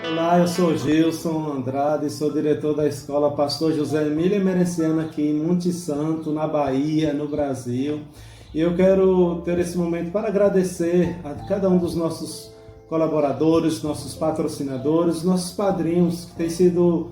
Olá, eu sou Gilson Andrade, sou diretor da Escola Pastor José Emília Emerenciano aqui em Monte Santo, na Bahia, no Brasil. E eu quero ter esse momento para agradecer a cada um dos nossos colaboradores, nossos patrocinadores, nossos padrinhos, que têm sido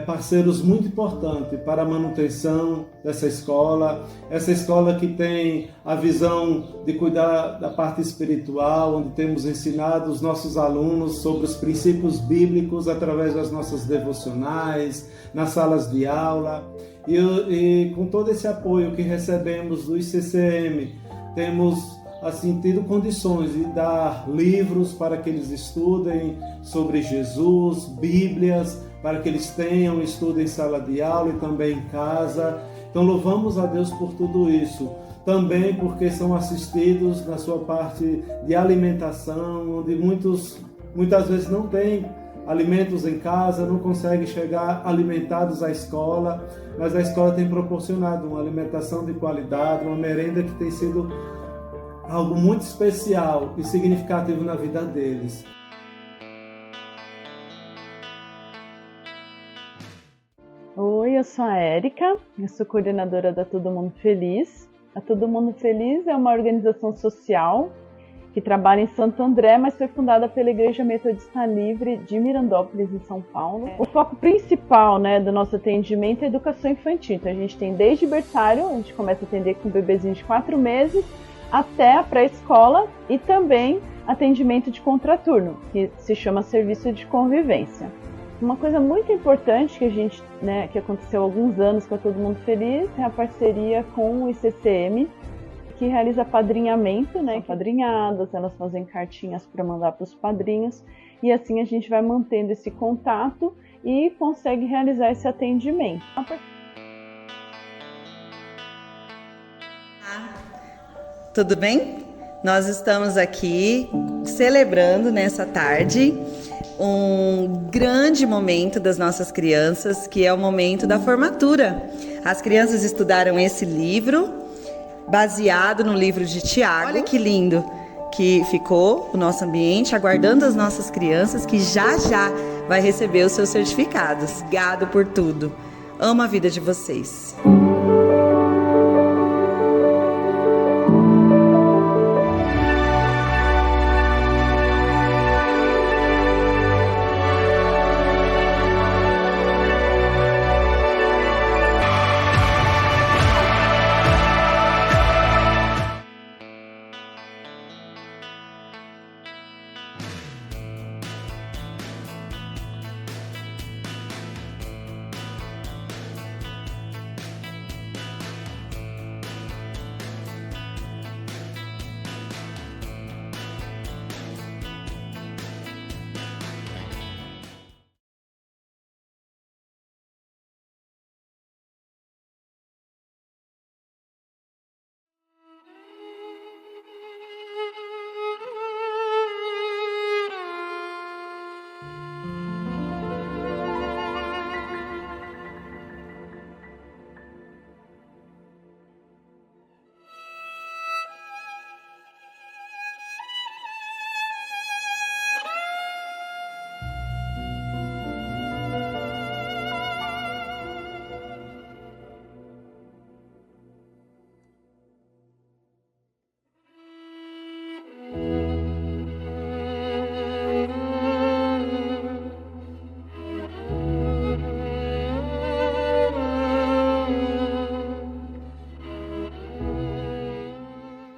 parceiros muito importantes para a manutenção dessa escola. Essa escola que tem a visão de cuidar da parte espiritual, onde temos ensinado os nossos alunos sobre os princípios bíblicos através das nossas devocionais, nas salas de aula. E com todo esse apoio que recebemos do ICCM, temos assim tido condições de dar livros para que eles estudem sobre Jesus, Bíblias, para que eles tenham estudo em sala de aula e também em casa. Então louvamos a Deus por tudo isso. Também porque são assistidos na sua parte de alimentação, onde muitas vezes não têm alimentos em casa, não conseguem chegar alimentados à escola, mas a escola tem proporcionado uma alimentação de qualidade, uma merenda que tem sido algo muito especial e significativo na vida deles. Oi, eu sou a Érica, eu sou coordenadora da Todo Mundo Feliz. A Todo Mundo Feliz é uma organização social que trabalha em Santo André, mas foi fundada pela Igreja Metodista Livre de Mirandópolis, em São Paulo. O foco principal, do nosso atendimento é a educação infantil. Então a gente tem desde berçário, a gente começa a atender com bebezinho de 4 meses, até a pré-escola, e também atendimento de contraturno, que se chama serviço de convivência. Uma coisa muito importante que aconteceu há alguns anos com a Todo Mundo Feliz é a parceria com o ICCM, que realiza padrinhamento, padrinhadas, elas fazem cartinhas para mandar para os padrinhos, e assim a gente vai mantendo esse contato e consegue realizar esse atendimento. Tudo bem? Nós estamos aqui celebrando nessa tarde um grande momento das nossas crianças, que é o momento da formatura. As crianças estudaram esse livro, baseado no livro de Tiago. Olha que lindo que ficou o nosso ambiente, aguardando as nossas crianças, que já vai receber os seus certificados. Obrigado por tudo. Amo a vida de vocês.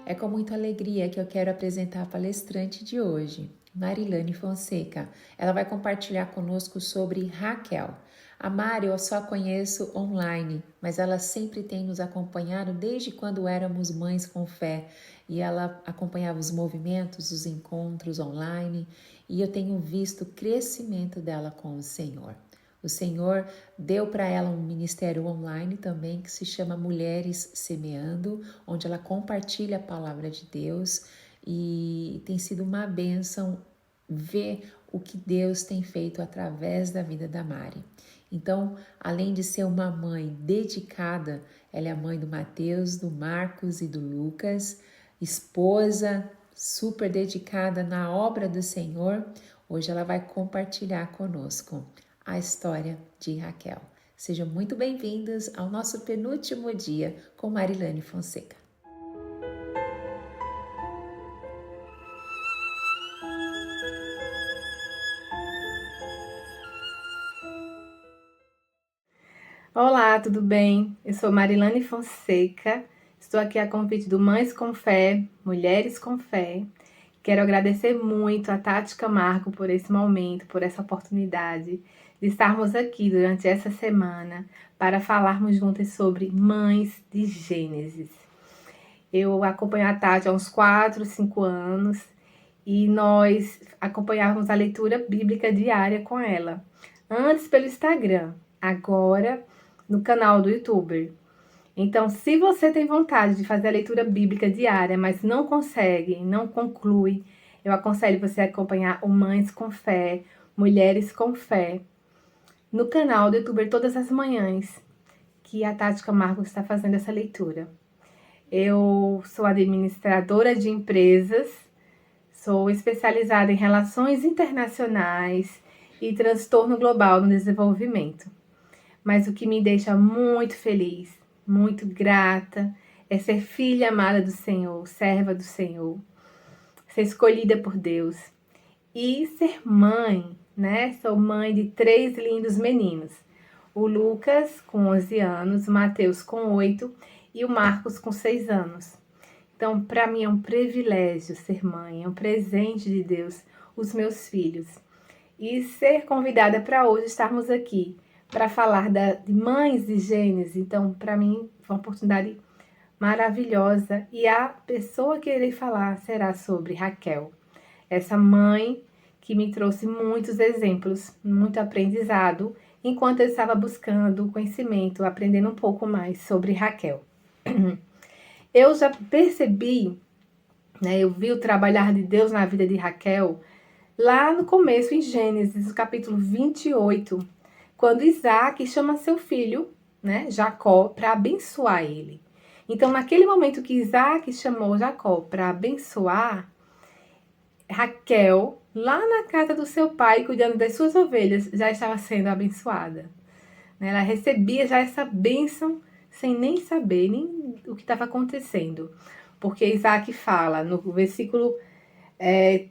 É com muita alegria que eu quero apresentar a palestrante de hoje, Marilane Fonseca. Ela vai compartilhar conosco sobre Raquel. A Mari eu só conheço online, mas ela sempre tem nos acompanhado desde quando éramos mães com fé. E ela acompanhava os movimentos, os encontros online, e eu tenho visto o crescimento dela com o Senhor. O Senhor deu para ela um ministério online também que se chama Mulheres Semeando, onde ela compartilha a palavra de Deus, e tem sido uma bênção ver o que Deus tem feito através da vida da Mari. Então, além de ser uma mãe dedicada, ela é a mãe do Mateus, do Marcos e do Lucas, esposa super dedicada na obra do Senhor. Hoje ela vai compartilhar conosco a história de Raquel. Sejam muito bem-vindos ao nosso penúltimo dia com Marilane Fonseca. Olá, tudo bem? Eu sou Marilane Fonseca, estou aqui a convite do Mães com Fé, Mulheres com Fé. Quero agradecer muito a Tati Camargo por esse momento, por essa oportunidade de estarmos aqui durante essa semana para falarmos juntas sobre Mães de Gênesis. Eu acompanho a Tati há uns 4, 5 anos e nós acompanhávamos a leitura bíblica diária com ela. Antes pelo Instagram, agora no canal do YouTube. Então, se você tem vontade de fazer a leitura bíblica diária, mas não consegue, não conclui, eu aconselho você a acompanhar o Mães com Fé, Mulheres com Fé, no canal do YouTube todas as manhãs, que a Tati Camargo está fazendo essa leitura. Eu sou administradora de empresas, sou especializada em relações internacionais e transtorno global no desenvolvimento. Mas o que me deixa muito feliz, muito grata, é ser filha amada do Senhor, serva do Senhor, ser escolhida por Deus e ser mãe, né? Sou mãe de 3 lindos meninos. O Lucas, com 11 anos, o Mateus, com 8 e o Marcos, com 6 anos. Então, para mim é um privilégio ser mãe, é um presente de Deus, os meus filhos. E ser convidada para hoje estarmos aqui para falar de Mães de Gênesis. Então, para mim, foi uma oportunidade maravilhosa. E a pessoa que eu irei falar será sobre Raquel, essa mãe que me trouxe muitos exemplos, muito aprendizado, enquanto eu estava buscando conhecimento, aprendendo um pouco mais sobre Raquel. Eu já percebi, né, eu vi o trabalhar de Deus na vida de Raquel lá no começo, em Gênesis, no capítulo 28, quando Isaac chama seu filho, né, Jacó, para abençoar ele. Então, naquele momento que Isaac chamou Jacó para abençoar, Raquel, lá na casa do seu pai, cuidando das suas ovelhas, já estava sendo abençoada. Ela recebia já essa bênção sem nem saber nem o que estava acontecendo. Porque Isaac fala no versículo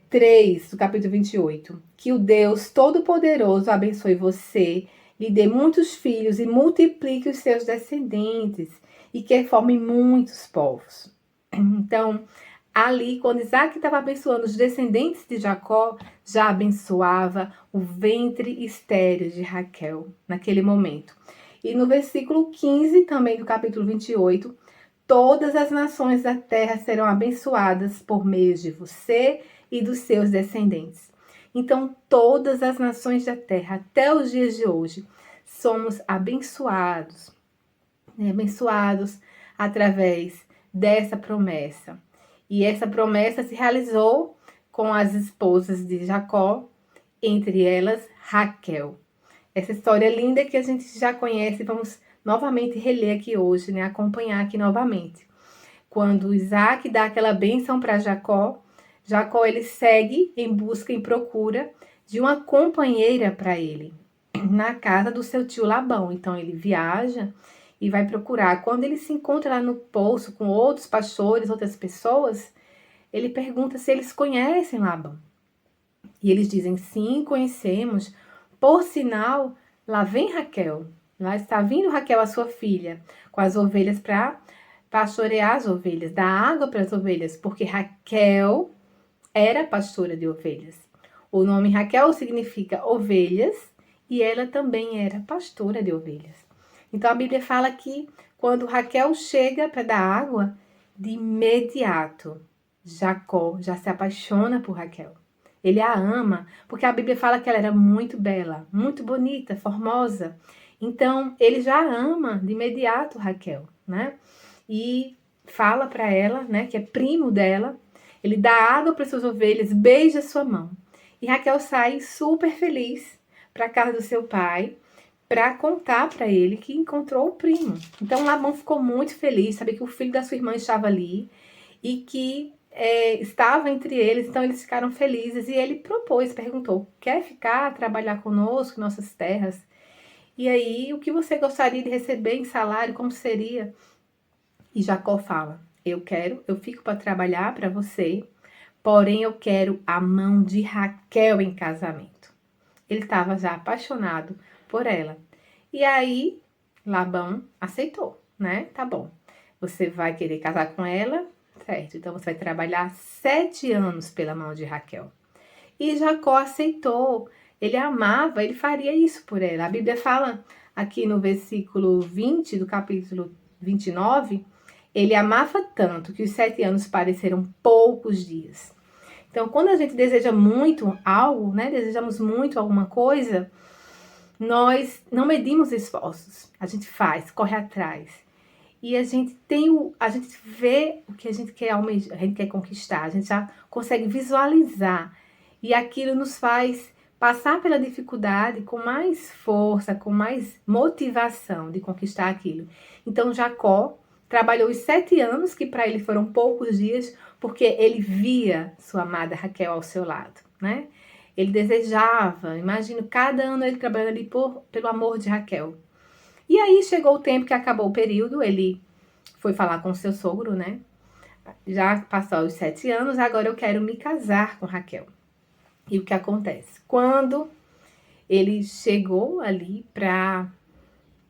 3 do capítulo 28, que o Deus Todo-Poderoso abençoe você, lhe dê muitos filhos e multiplique os seus descendentes e que forme muitos povos. Então, ali, quando Isaac estava abençoando os descendentes de Jacó, já abençoava o ventre estéril de Raquel, naquele momento. E no versículo 15, também do capítulo 28, todas as nações da terra serão abençoadas por meio de você e dos seus descendentes. Então, todas as nações da terra, até os dias de hoje, somos abençoados, né? Abençoados através dessa promessa. E essa promessa se realizou com as esposas de Jacó, entre elas Raquel. Essa história linda que a gente já conhece, vamos novamente reler aqui hoje, né? Acompanhar aqui novamente. Quando Isaac dá aquela bênção para Jacó, Jacó ele segue em busca, em procura de uma companheira para ele, na casa do seu tio Labão. Então ele viaja e vai procurar. Quando ele se encontra lá no poço com outros pastores, outras pessoas, ele pergunta se eles conhecem Labão. E eles dizem, sim, conhecemos. Por sinal, lá vem Raquel. Lá está vindo Raquel, a sua filha, com as ovelhas para pastorear as ovelhas, dar água para as ovelhas, porque Raquel era pastora de ovelhas. O nome Raquel significa ovelhas e ela também era pastora de ovelhas. Então a Bíblia fala que quando Raquel chega para dar água, de imediato Jacó já se apaixona por Raquel. Ele a ama, porque a Bíblia fala que ela era muito bela, muito bonita, formosa. Então, ele já ama de imediato Raquel, né? E fala para ela, né, que é primo dela. Ele dá água para suas ovelhas, beija sua mão. E Raquel sai super feliz para a casa do seu pai, para contar para ele que encontrou o primo. Então, Labão ficou muito feliz, sabia que o filho da sua irmã estava ali e que estava entre eles, então eles ficaram felizes e ele perguntou: quer ficar, trabalhar conosco em nossas terras? E aí, o que você gostaria de receber em salário? Como seria? E Jacó fala: eu fico para trabalhar para você, porém eu quero a mão de Raquel em casamento. Ele estava já apaixonado por ela. E aí, Labão aceitou, né? Tá bom. Você vai querer casar com ela, certo? Então você vai trabalhar 7 anos pela mão de Raquel. E Jacó aceitou. Ele amava, ele faria isso por ela. A Bíblia fala aqui no versículo 20 do capítulo 29, ele amava tanto que os 7 anos pareceram poucos dias. Então, quando a gente deseja muito algo, né? Desejamos muito alguma coisa, nós não medimos esforços. A gente faz, corre atrás. E a gente vê o que a gente quer almejar, a gente quer conquistar, a gente já consegue visualizar. E aquilo nos faz passar pela dificuldade com mais força, com mais motivação de conquistar aquilo. Então Jacó trabalhou os 7 anos, que para ele foram poucos dias, porque ele via sua amada Raquel ao seu lado, né? Ele desejava, imagino, cada ano ele trabalhando ali pelo amor de Raquel. E aí chegou o tempo que acabou o período, ele foi falar com seu sogro, né? Já passou os 7 anos, agora eu quero me casar com Raquel. E o que acontece? Quando ele chegou ali para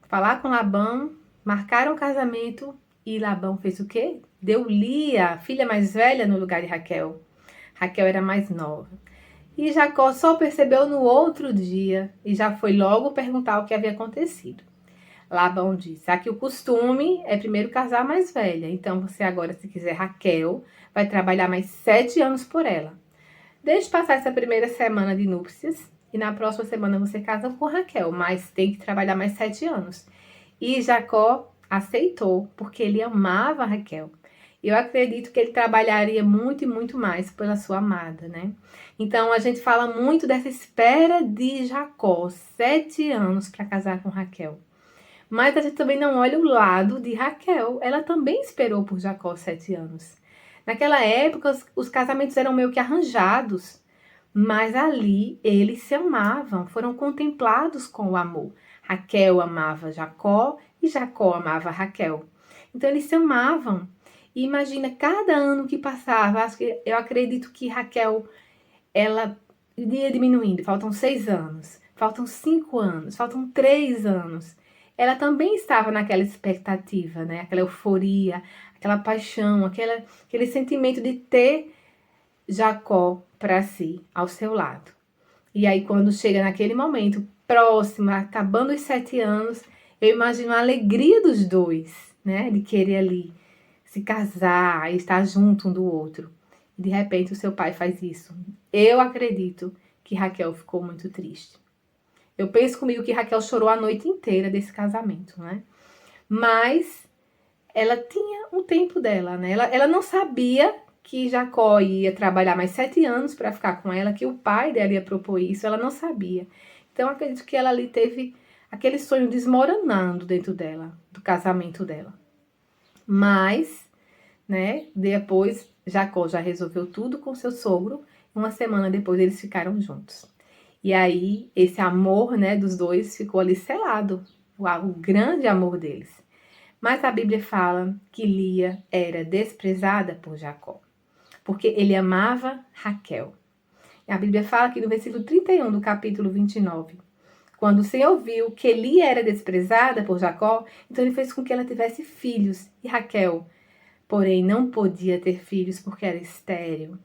falar com Labão, marcaram o casamento e Labão fez o quê? Deu Lia, a filha mais velha, no lugar de Raquel. Raquel era mais nova. E Jacó só percebeu no outro dia e já foi logo perguntar o que havia acontecido. Labão disse: aqui o costume é primeiro casar a mais velha. Então você agora, se quiser Raquel, vai trabalhar mais 7 anos por ela. Deixe passar essa primeira semana de núpcias e na próxima semana você casa com Raquel, mas tem que trabalhar mais 7 anos. E Jacó aceitou, porque ele amava Raquel. Eu acredito que ele trabalharia muito e muito mais pela sua amada, né? Então a gente fala muito dessa espera de Jacó, 7 anos para casar com Raquel. Mas a gente também não olha o lado de Raquel. Ela também esperou por Jacó 7 anos. Naquela época, os casamentos eram meio que arranjados, mas ali eles se amavam, foram contemplados com o amor. Raquel amava Jacó e Jacó amava Raquel. Então eles se amavam. E imagina, cada ano que passava, eu acredito que Raquel, ela ia diminuindo. Faltam 6 anos, faltam 5 anos, faltam 3 anos. Ela também estava naquela expectativa, né? Aquela euforia, aquela paixão, aquele sentimento de ter Jacó para si, ao seu lado. E aí, quando chega naquele momento, próximo, acabando os 7 anos, eu imagino a alegria dos dois, né? De querer ali se casar e estar junto um do outro. E de repente o seu pai faz isso. Eu acredito que Raquel ficou muito triste. Eu penso comigo que Raquel chorou a noite inteira desse casamento, né? Mas ela tinha um tempo dela, né? Ela não sabia que Jacó ia trabalhar mais 7 anos para ficar com ela, que o pai dela ia propor isso, ela não sabia. Então, eu acredito que ela ali teve aquele sonho desmoronando dentro dela, do casamento dela. Mas, né, depois Jacó já resolveu tudo com seu sogro, e uma semana depois eles ficaram juntos. E aí, esse amor, né, dos dois ficou ali selado, o grande amor deles. Mas a Bíblia fala que Lia era desprezada por Jacó, porque ele amava Raquel. A Bíblia fala que no versículo 31 do capítulo 29, quando o Senhor viu que Lia era desprezada por Jacó, então ele fez com que ela tivesse filhos. E Raquel, porém, não podia ter filhos porque era estéril.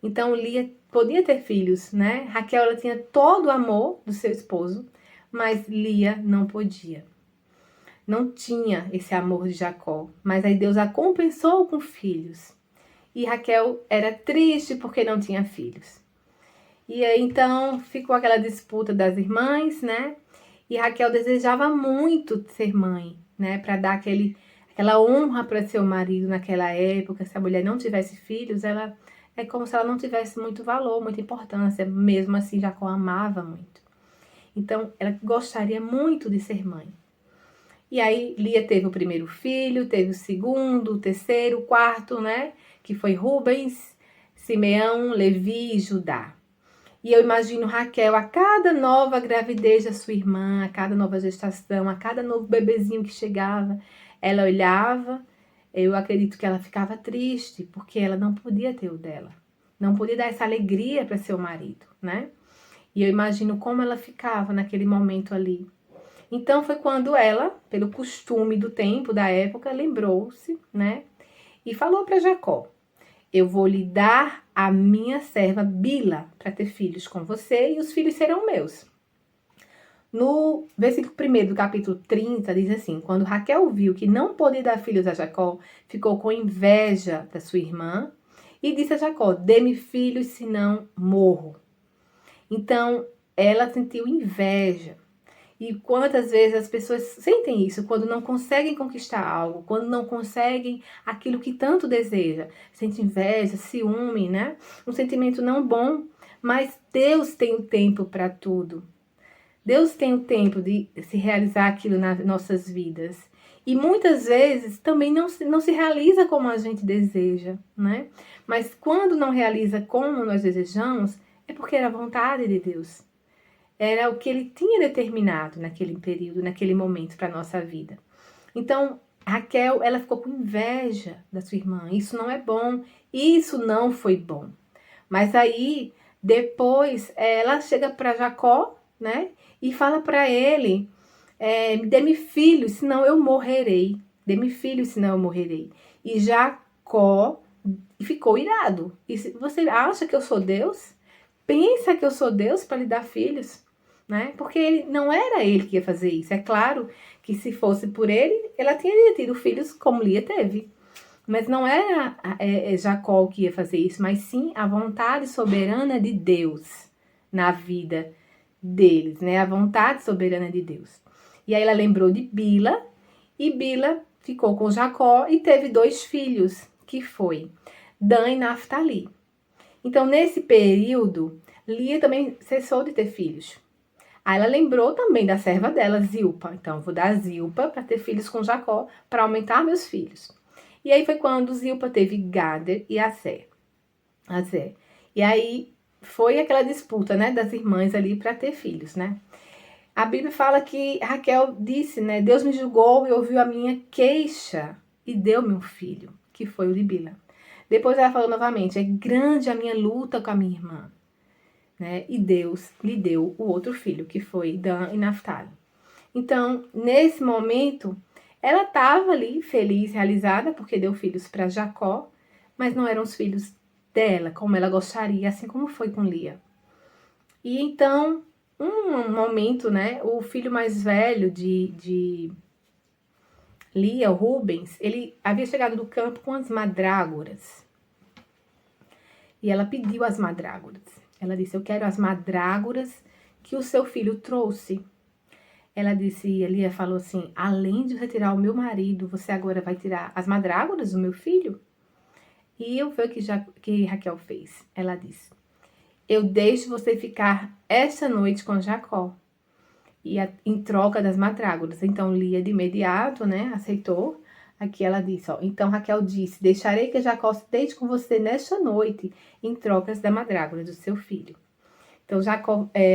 Então Lia podia ter filhos, né? Raquel, ela tinha todo o amor do seu esposo, mas Lia não podia. Não tinha esse amor de Jacó, mas aí Deus a compensou com filhos. E Raquel era triste porque não tinha filhos. E aí então ficou aquela disputa das irmãs, né? E Raquel desejava muito ser mãe, né? Para dar aquela honra para seu marido naquela época. Se a mulher não tivesse filhos, ela é como se ela não tivesse muito valor, muita importância. Mesmo assim, Jacó amava muito. Então, ela gostaria muito de ser mãe. E aí Lia teve o primeiro filho, teve o segundo, o terceiro, o quarto, né? Que foi Rubens, Simeão, Levi e Judá. E eu imagino Raquel, a cada nova gravidez da sua irmã, a cada nova gestação, a cada novo bebezinho que chegava, ela olhava, eu acredito que ela ficava triste, porque ela não podia ter o dela. Não podia dar essa alegria para seu marido, né? E eu imagino como ela ficava naquele momento ali. Então foi quando ela, pelo costume do tempo, da época, lembrou-se, né? E falou para Jacó: eu vou lhe dar a minha serva Bila para ter filhos com você e os filhos serão meus. No versículo 1 do capítulo 30 diz assim: quando Raquel viu que não podia dar filhos a Jacó, ficou com inveja da sua irmã e disse a Jacó: dê-me filhos, senão morro. Então ela sentiu inveja. E quantas vezes as pessoas sentem isso quando não conseguem conquistar algo, quando não conseguem aquilo que tanto deseja. Sente inveja, ciúme, né? Um sentimento não bom, mas Deus tem o tempo para tudo. Deus tem o tempo de se realizar aquilo nas nossas vidas. E muitas vezes também não se realiza como a gente deseja, né? Mas quando não realiza como nós desejamos, é porque era a vontade de Deus. Era o que ele tinha determinado naquele período, naquele momento para a nossa vida. Então, Raquel, ela ficou com inveja da sua irmã. Isso não é bom, isso não foi bom. Mas aí, depois, ela chega para Jacó, né? E fala para ele, dê-me filho, senão eu morrerei. Dê-me filho, senão eu morrerei. E Jacó ficou irado. E você acha que eu sou Deus? Pensa que eu sou Deus para lhe dar filhos? Né? Porque não era ele que ia fazer isso. É claro que se fosse por ele, ela tinha tido filhos como Lia teve. Mas não era Jacó que ia fazer isso, mas sim a vontade soberana de Deus na vida deles, né? A vontade soberana de Deus. E aí ela lembrou de Bila, e Bila ficou com Jacó e teve 2 filhos, que foi Dan e Naftali. Então, nesse período, Lia também cessou de ter filhos. Aí ela lembrou também da serva dela, Zilpa. Então, vou dar Zilpa para ter filhos com Jacó, para aumentar meus filhos. E aí foi quando Zilpa teve Gader e Aser. E aí foi aquela disputa, né, das irmãs ali para ter filhos, né? A Bíblia fala que Raquel disse, né, Deus me julgou e ouviu a minha queixa e deu-me um filho, que foi o de Bila. Depois ela falou novamente, é grande a minha luta com a minha irmã. Né? E Deus lhe deu o outro filho, que foi Dan e Naftali. Então, nesse momento, ela estava ali feliz, realizada, porque deu filhos para Jacó, mas não eram os filhos dela, como ela gostaria, assim como foi com Lia. E então, um momento, né, o filho mais velho de Lia, o Rubens, ele havia chegado do campo com as mandrágoras. E ela pediu as mandrágoras. Ela disse, eu quero as mandrágoras que o seu filho trouxe. Ela disse, Lia falou assim, além de retirar o meu marido, você agora vai tirar as mandrágoras do meu filho? E eu vi o que Raquel fez. Ela disse, eu deixo você ficar esta noite com Jacó. E em troca das mandrágoras. Então, Lia de imediato, né, aceitou. Aqui ela disse, ó, então Raquel disse, deixarei que Jacó se deite com você nesta noite, em trocas da mandrágora do seu filho. Então,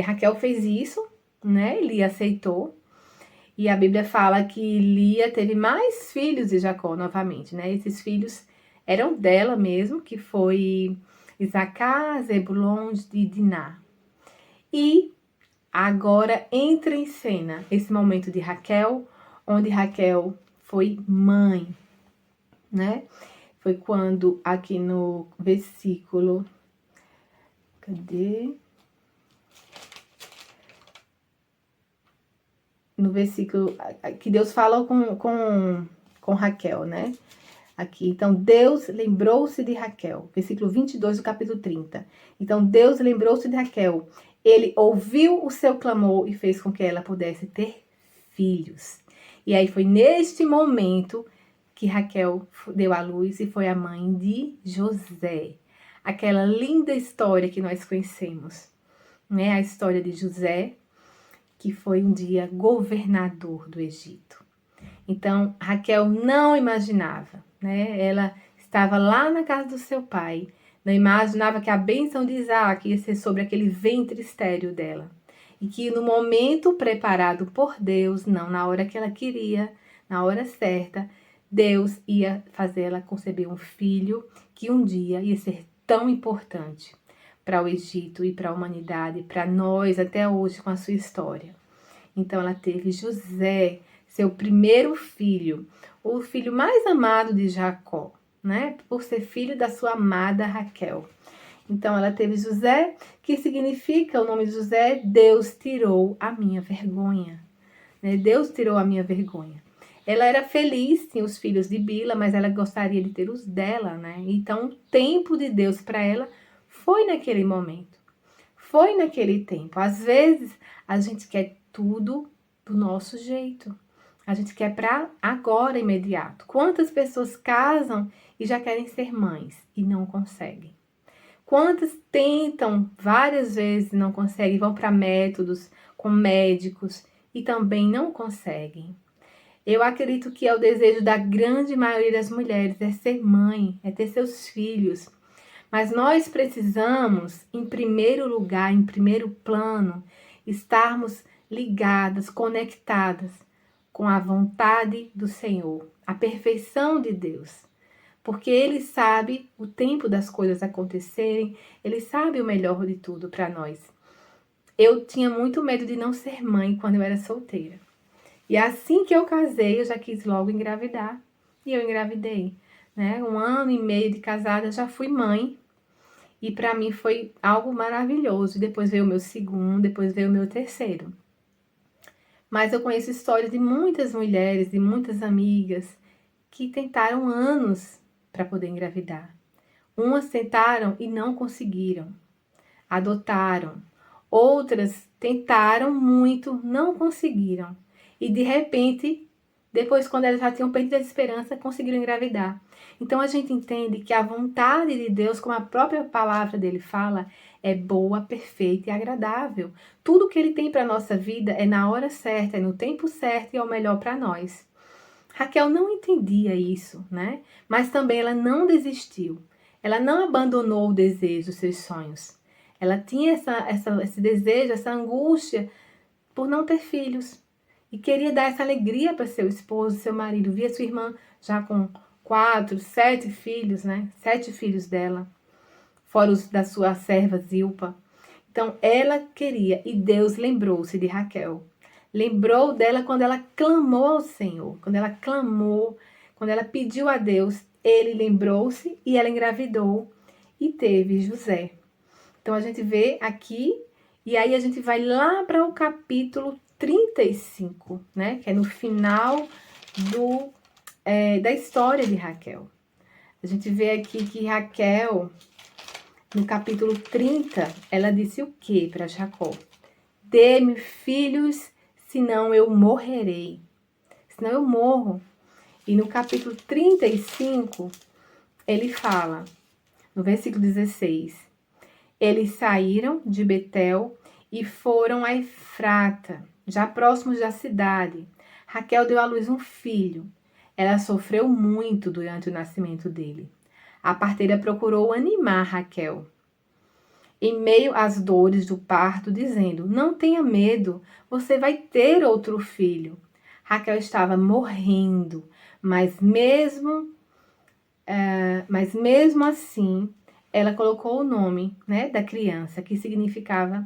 Raquel fez isso, né, Lia aceitou, e a Bíblia fala que Lia teve mais filhos de Jacó novamente, né, esses filhos eram dela mesmo, que foi Isacar, Zebulon e Diná. E agora entra em cena esse momento de Raquel, onde Raquel foi mãe, né? Foi quando aqui no versículo, no versículo que Deus fala com Raquel, né? Aqui, então Deus lembrou-se de Raquel, versículo 22 do capítulo 30. Então Deus lembrou-se de Raquel, ele ouviu o seu clamor e fez com que ela pudesse ter filhos. E aí foi neste momento que Raquel deu à luz e foi a mãe de José. Aquela linda história que nós conhecemos, né? A história de José, que foi um dia governador do Egito. Então, Raquel não imaginava, né? Ela estava lá na casa do seu pai, não imaginava que a bênção de Isaac ia ser sobre aquele ventre estéril dela. E que no momento preparado por Deus, não na hora que ela queria, na hora certa, Deus ia fazer ela conceber um filho que um dia ia ser tão importante para o Egito e para a humanidade, para nós até hoje com a sua história. Então ela teve José, seu primeiro filho, o filho mais amado de Jacó, né? Por ser filho da sua amada Raquel. Então ela teve José, que significa, o nome de José, Deus tirou a minha vergonha. Né? Deus tirou a minha vergonha. Ela era feliz, tinha os filhos de Bila, mas ela gostaria de ter os dela, né? Então o tempo de Deus para ela foi naquele momento. Foi naquele tempo. Às vezes a gente quer tudo do nosso jeito. A gente quer para agora, imediato. Quantas pessoas casam e já querem ser mães e não conseguem? Quantas tentam várias vezes e não conseguem, vão para métodos com médicos e também não conseguem. Eu acredito que é o desejo da grande maioria das mulheres, é ser mãe, é ter seus filhos. Mas nós precisamos, em primeiro lugar, em primeiro plano, estarmos ligadas, conectadas com a vontade do Senhor, a perfeição de Deus. Porque Ele sabe o tempo das coisas acontecerem, Ele sabe o melhor de tudo para nós. Eu tinha muito medo de não ser mãe quando eu era solteira. E assim que eu casei, eu já quis logo engravidar. E eu engravidei. Né? 1 ano e meio de casada, já fui mãe. E para mim foi algo maravilhoso. Depois veio o meu segundo, depois veio o meu terceiro. Mas eu conheço histórias de muitas mulheres, de muitas amigas, que tentaram anos para poder engravidar. Umas tentaram e não conseguiram. Adotaram. Outras tentaram muito, não conseguiram. E de repente, depois quando elas já tinham perdido a esperança, conseguiram engravidar. Então a gente entende que a vontade de Deus, como a própria palavra dele fala, é boa, perfeita e agradável. Tudo que ele tem para a nossa vida é na hora certa, é no tempo certo e é o melhor para nós. Raquel não entendia isso, né? Mas também ela não desistiu. Ela não abandonou o desejo, os seus sonhos. Ela tinha esse desejo, essa angústia por não ter filhos. E queria dar essa alegria para seu esposo, seu marido. Via sua irmã já com 4, 7 filhos, né? 7 filhos dela. Fora os da sua serva Zilpa. Então ela queria, e Deus lembrou-se de Raquel. Lembrou dela quando ela clamou ao Senhor, quando ela clamou, quando ela pediu a Deus, ele lembrou-se e ela engravidou e teve José. Então a gente vê aqui, e aí a gente vai lá para o capítulo 35, né? Que é no final da história de Raquel. A gente vê aqui que Raquel, no capítulo 30, ela disse o que para Jacó? Dê-me filhos, senão eu morrerei. Senão eu morro. E no capítulo 35, ele fala, no versículo 16, eles saíram de Betel e foram a Efrata, já próximos da cidade. Raquel deu à luz um filho. Ela sofreu muito durante o nascimento dele. A parteira procurou animar Raquel em meio às dores do parto, dizendo, não tenha medo, você vai ter outro filho. Raquel estava morrendo, mas mesmo assim, ela colocou o nome, né, da criança, que significava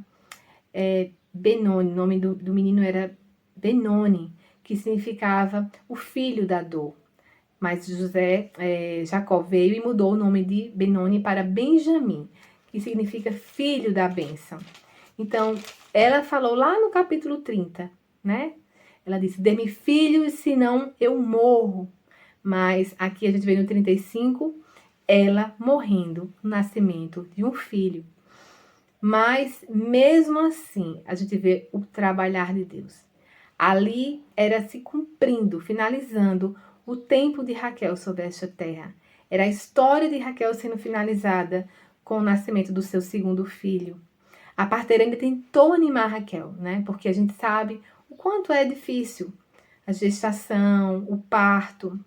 Benoni. O nome do menino era Benoni, que significava o filho da dor. Mas Jacó veio e mudou o nome de Benoni para Benjamim, que significa filho da bênção. Então, ela falou lá no capítulo 30, né? Ela disse, dê-me filhos, senão eu morro. Mas aqui a gente vê no 35, ela morrendo no nascimento de um filho. Mas, mesmo assim, a gente vê o trabalhar de Deus. Ali era se cumprindo, finalizando o tempo de Raquel sobre esta terra. Era a história de Raquel sendo finalizada com o nascimento do seu segundo filho. A parteira ainda tentou animar Raquel, né? Porque a gente sabe o quanto é difícil. a gestação, o parto,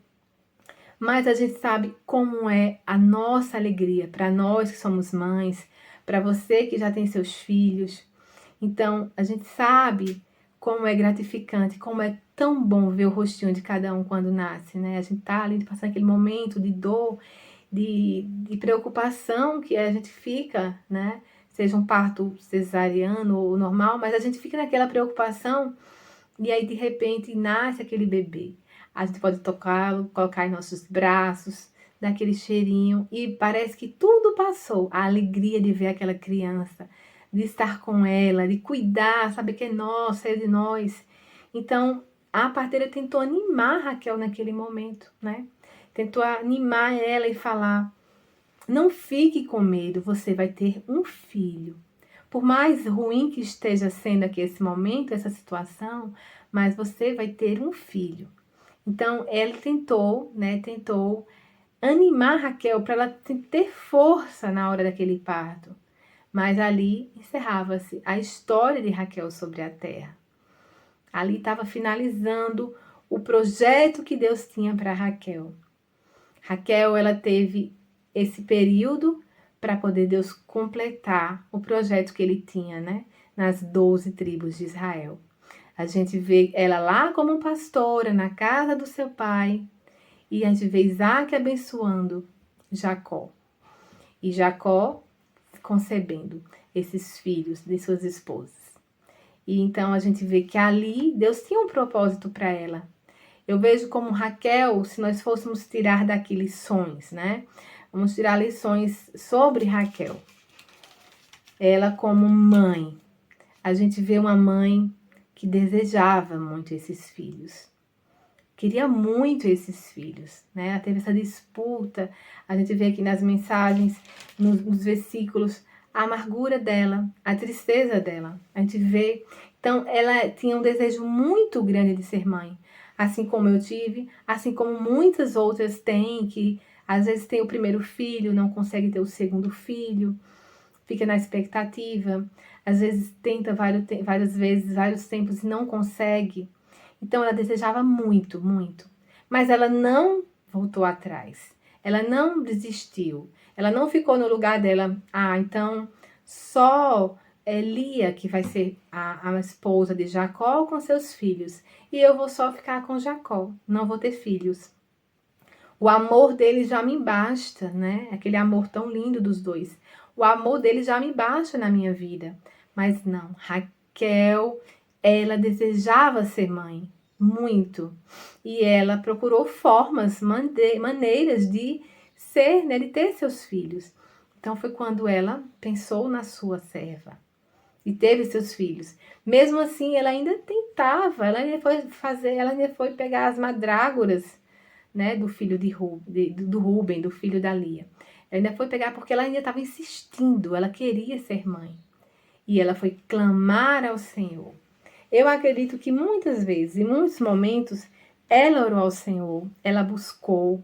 mas a gente sabe como é a nossa alegria, para nós que somos mães, para você que já tem seus filhos. Então, a gente sabe como é gratificante, como é tão bom ver o rostinho de cada um quando nasce, né? A gente tá ali passando aquele momento de dor, de preocupação que a gente fica, né? Seja um parto cesariano ou normal, mas a gente fica naquela preocupação e aí de repente nasce aquele bebê. A gente pode tocá-lo, colocar em nossos braços, dar aquele cheirinho e parece que tudo passou. A alegria de ver aquela criança, de estar com ela, de cuidar, saber que é nossa, é de nós. Então, a parteira tentou animar Raquel naquele momento, né? Tentou animar ela e falar: não fique com medo, você vai ter um filho. Por mais ruim que esteja sendo aqui esse momento, essa situação, mas você vai ter um filho. Então, ela tentou, né, tentou animar Raquel para ela ter força na hora daquele parto. Mas ali encerrava-se a história de Raquel sobre a terra. Ali estava finalizando o projeto que Deus tinha para Raquel. Raquel, ela teve esse período para poder Deus completar o projeto que ele tinha, né? Nas 12 tribos de Israel. A gente vê ela lá como pastora na casa do seu pai. E a gente vê Isaac abençoando Jacó. E Jacó concebendo esses filhos de suas esposas. E então a gente vê que ali Deus tinha um propósito para ela. Eu vejo como Raquel, se nós fôssemos tirar daqui lições, né? Vamos tirar lições sobre Raquel. Ela como mãe. A gente vê uma mãe que desejava muito esses filhos. Queria muito esses filhos, né? Ela teve essa disputa. A gente vê aqui nas mensagens, nos versículos, a amargura dela, a tristeza dela. A gente vê. Então, ela tinha um desejo muito grande de ser mãe. Assim como eu tive, assim como muitas outras têm, que às vezes tem o primeiro filho, não consegue ter o segundo filho, fica na expectativa, às vezes tenta várias vezes, vários tempos e não consegue. Então ela desejava muito, muito. Mas ela não voltou atrás. Ela não desistiu. Ela não ficou no lugar dela. Então só Lia que vai ser a esposa de Jacó com seus filhos. E eu vou só ficar com Jacó. Não vou ter filhos. O amor deles já me basta, né? Aquele amor tão lindo dos dois. O amor deles já me basta na minha vida. Mas não, Raquel, ela desejava ser mãe, muito. E ela procurou formas, maneiras de ser, né, de ter seus filhos. Então foi quando ela pensou na sua serva e teve seus filhos. Mesmo assim, ela ainda tentava, ela ainda foi pegar as mandrágoras, né, do filho do Rúben, do filho da Lia. Ela ainda foi pegar porque ela ainda estava insistindo, ela queria ser mãe. E ela foi clamar ao Senhor. Eu acredito que muitas vezes, em muitos momentos, ela orou ao Senhor, ela buscou,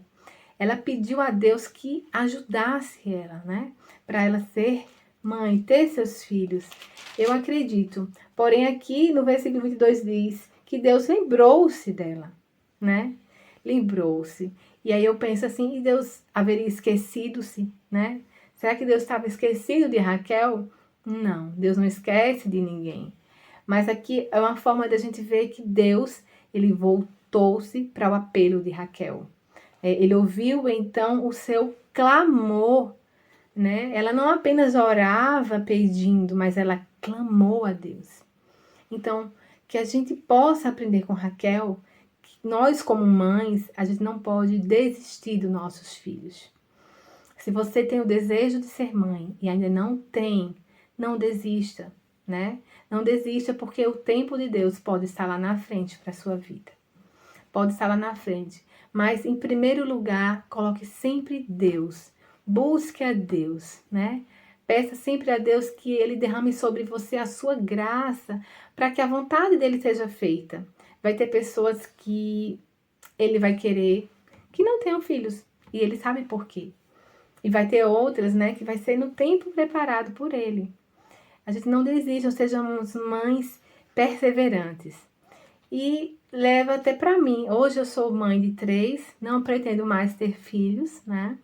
ela pediu a Deus que ajudasse ela, né? Para ela ser mãe, ter seus filhos. Eu acredito. Porém, aqui no versículo 22 diz que Deus lembrou-se dela, né? Lembrou-se. E aí eu penso assim, e Deus haveria esquecido-se, né? Será que Deus estava esquecido de Raquel? Não, Deus não esquece de ninguém. Mas aqui é uma forma da gente ver que Deus, ele voltou-se para o apelo de Raquel. Ele ouviu então o seu clamor, né? Ela não apenas orava pedindo, mas ela clamou a Deus. Então, que a gente possa aprender com Raquel, que nós como mães, a gente não pode desistir dos nossos filhos. Se você tem o desejo de ser mãe e ainda não tem, não desista, né? Não desista porque o tempo de Deus pode estar lá na frente para a sua vida. Pode estar lá na frente. Mas, em primeiro lugar, coloque sempre Deus. Busque a Deus, né? Peça sempre a Deus que Ele derrame sobre você a sua graça para que a vontade dEle seja feita. Vai ter pessoas que Ele vai querer que não tenham filhos. E Ele sabe por quê. E vai ter outras, né, que vai ser no tempo preparado por Ele. A gente não desista, sejamos mães perseverantes. E leva até para mim. Hoje eu sou mãe de 3, não pretendo mais ter filhos, né?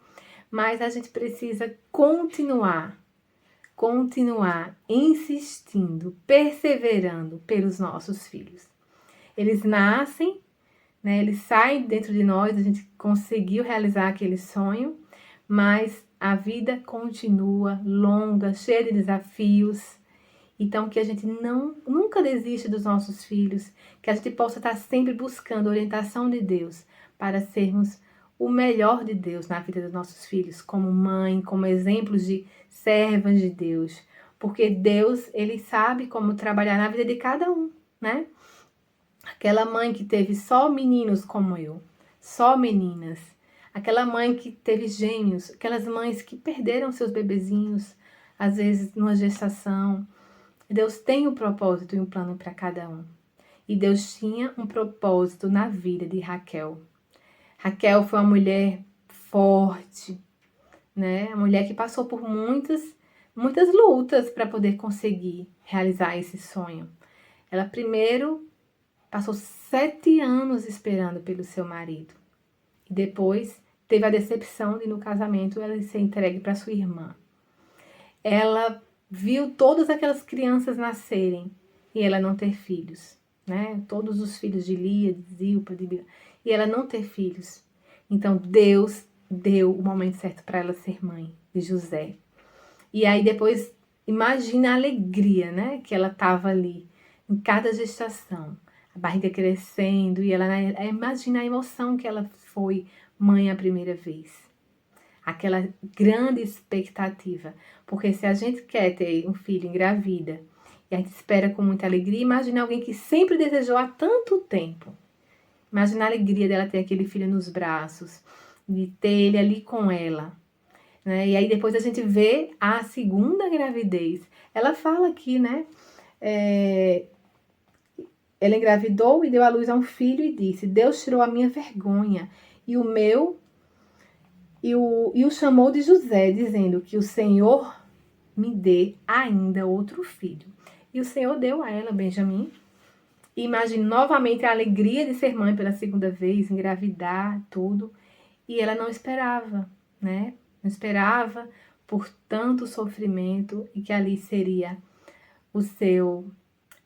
Mas a gente precisa continuar insistindo, perseverando pelos nossos filhos. Eles nascem, né? Eles saem dentro de nós, a gente conseguiu realizar aquele sonho, mas a vida continua longa, cheia de desafios. Então, que a gente nunca desista dos nossos filhos, que a gente possa estar sempre buscando a orientação de Deus para sermos o melhor de Deus na vida dos nossos filhos, como mãe, como exemplos de servas de Deus. Porque Deus, Ele sabe como trabalhar na vida de cada um, né? Aquela mãe que teve só meninos como eu, só meninas. Aquela mãe que teve gêmeos, aquelas mães que perderam seus bebezinhos, às vezes numa gestação. Deus tem um propósito e um plano para cada um. E Deus tinha um propósito na vida de Raquel. Raquel foi uma mulher forte, né? Uma mulher que passou por muitas lutas para poder conseguir realizar esse sonho. Ela primeiro passou 7 anos esperando pelo seu marido. E depois teve a decepção de no casamento ela ser entregue para sua irmã. Ela viu todas aquelas crianças nascerem e ela não ter filhos, né? Todos os filhos de Lia, de Zilpa, de Bila, e ela não ter filhos. Então Deus deu o momento certo para ela ser mãe de José. E aí depois imagina a alegria, né? Que ela estava ali em cada gestação, a barriga crescendo, e ela imagina a emoção que ela foi mãe a primeira vez. Aquela grande expectativa. Porque se a gente quer ter um filho engravida e a gente espera com muita alegria, imagina alguém que sempre desejou há tanto tempo. Imagina a alegria dela ter aquele filho nos braços, de ter ele ali com ela, né? E aí depois a gente vê a segunda gravidez. Ela fala aqui, né? Ela engravidou e deu à luz a um filho e disse: Deus tirou a minha vergonha e o meu... E o chamou de José, dizendo que o Senhor me dê ainda outro filho. E o Senhor deu a ela Benjamim. E imagine novamente a alegria de ser mãe pela segunda vez, engravidar, tudo. E ela não esperava, né? Não esperava por tanto sofrimento e que ali seria o seu,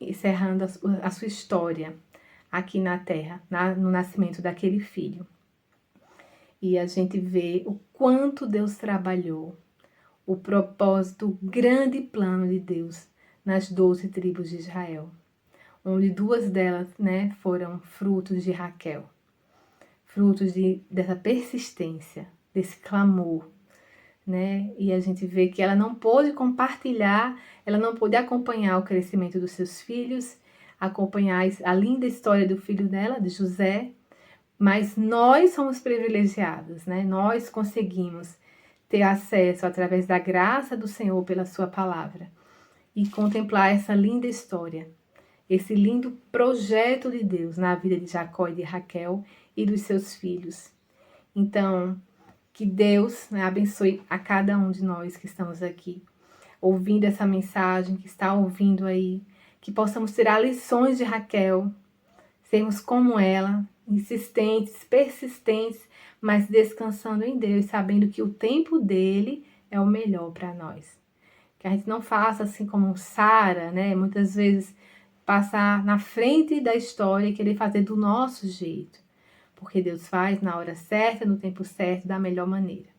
encerrando a sua história aqui na terra, no nascimento daquele filho. E a gente vê o quanto Deus trabalhou, o propósito, o grande plano de Deus nas 12 tribos de Israel, onde 2 delas, né, foram frutos de Raquel, frutos dessa persistência, desse clamor, né? E a gente vê que ela não pôde compartilhar, ela não pôde acompanhar o crescimento dos seus filhos, acompanhar a linda história do filho dela, de José. Mas nós somos privilegiados, né? Nós conseguimos ter acesso através da graça do Senhor pela sua palavra e contemplar essa linda história, esse lindo projeto de Deus na vida de Jacó e de Raquel e dos seus filhos. Então, que Deus, né, abençoe a cada um de nós que estamos aqui, ouvindo essa mensagem, que está ouvindo aí, que possamos tirar lições de Raquel, sermos como ela, insistentes, persistentes, mas descansando em Deus, sabendo que o tempo dele é o melhor para nós. Que a gente não faça assim como Sara, né? Muitas vezes passar na frente da história e querer fazer do nosso jeito. Porque Deus faz na hora certa, no tempo certo, da melhor maneira.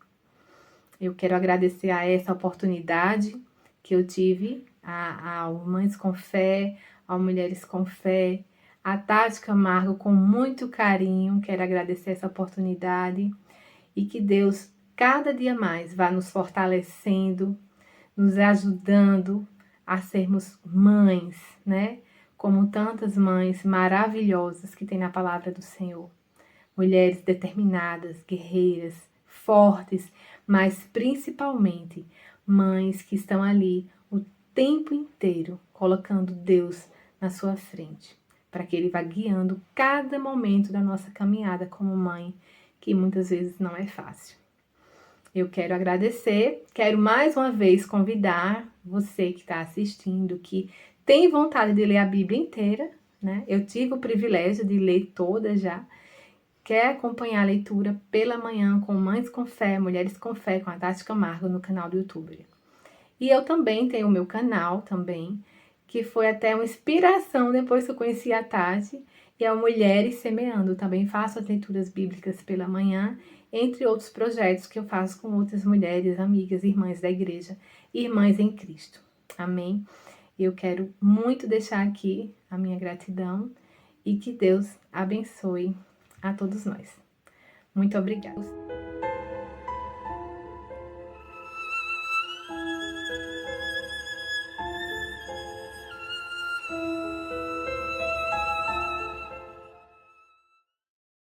Eu quero agradecer a essa oportunidade que eu tive, ao Mães com Fé, ao Mulheres com Fé, a Tati Camargo, com muito carinho, quero agradecer essa oportunidade e que Deus, cada dia mais, vá nos fortalecendo, nos ajudando a sermos mães, né? Como tantas mães maravilhosas que tem na palavra do Senhor. Mulheres determinadas, guerreiras, fortes, mas principalmente mães que estão ali o tempo inteiro colocando Deus na sua frente, para que Ele vá guiando cada momento da nossa caminhada como mãe, que muitas vezes não é fácil. Eu quero agradecer, quero mais uma vez convidar você que está assistindo, que tem vontade de ler a Bíblia inteira, né? Eu tive o privilégio de ler todas já. Quer acompanhar a leitura pela manhã com Mães com Fé, Mulheres com Fé, com a Tati Camargo no canal do YouTube. E eu também tenho o meu canal também, que foi até uma inspiração depois que eu conheci a Tati, e é o Mulheres Semeando. Também faço as leituras bíblicas pela manhã, entre outros projetos que eu faço com outras mulheres, amigas, irmãs da igreja, irmãs em Cristo. Amém? Eu quero muito deixar aqui a minha gratidão e que Deus abençoe a todos nós. Muito obrigada.